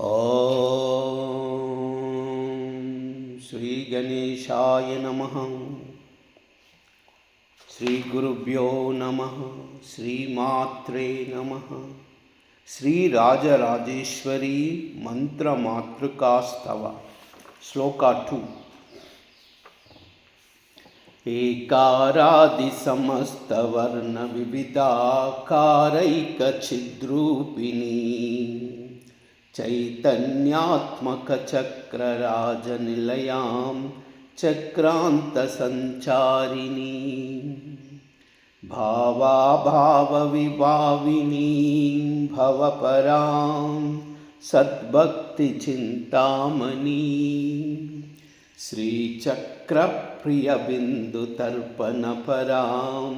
ఓం శ్రీ గణేశాయ నమః. శ్రీ గురుభ్యో నమః. శ్రీమాత్రే నమః. శ్రీ రాజరాజేశ్వరీ మంత్రమాతృకాస్తవ. శ్లోక 2. ఏకారాది సమస్త వర్ణ వివిధాకారైక చిద్రూపిణీ చైతన్యాత్మక చక్రరాజ నిలయాం చక్రాంత సంచారిణీ భావాభావ విభావినీ భవపరాం సద్భక్తి చింతామణి శ్రీచక్ర ప్రియ బిందు తర్పణ పరాం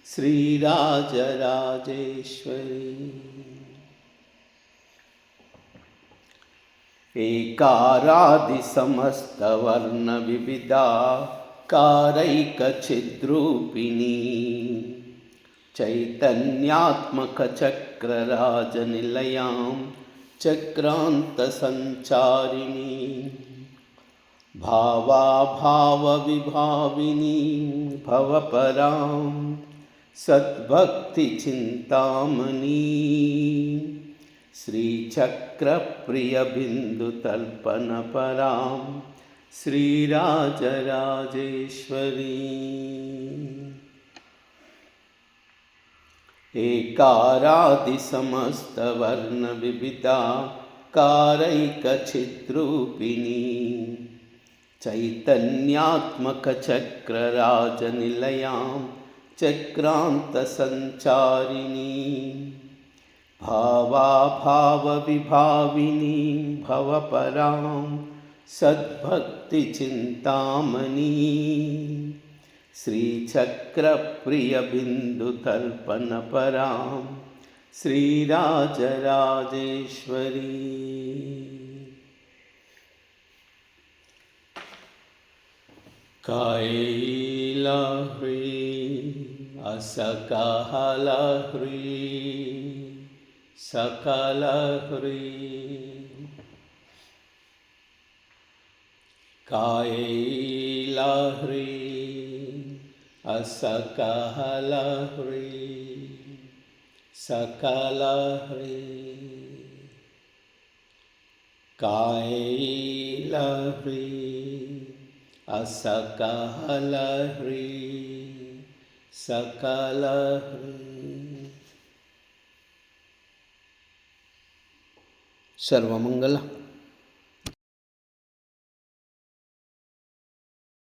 శ్రీరాజరాజేశ్వరీ. ఏకారాది సమస్త వర్ణ వివిధాకారైక చిద్రూపిణీ చైతన్యాత్మక చక్రరాజ నిలయాం చక్రాంత సంచారిణీ భావాభావ విభావినీ భవపరాం సద్భక్తి చింతామణి శ్రీచక్ర ప్రియ బిందు తర్పణ పరాం శ్రీరాజరాజేశ్వరీ. ఏకారాది సమస్త వర్ణ వివిధాకారైక చిద్రూపిణీ చైతన్యాత్మక చక్రరాజ నిలయాం చక్రాంత సంచారిణీ భావాభావ విభావినీ భవపరాం సద్భక్తి చింతామణి శ్రీచక్ర ప్రియ బిందు తర్పణ పరాం శ్రీరాజరాజేశ్వరీ. కైలాహ్రీ అసకహలహ్రీ సకలహ్రీ కైలాహ్రీ అసకహలహ్రీ సకలహ్రీ కైలాహ్రీ అసకహలహ్రీ సకలహ్రీ. సర్వమంగళ.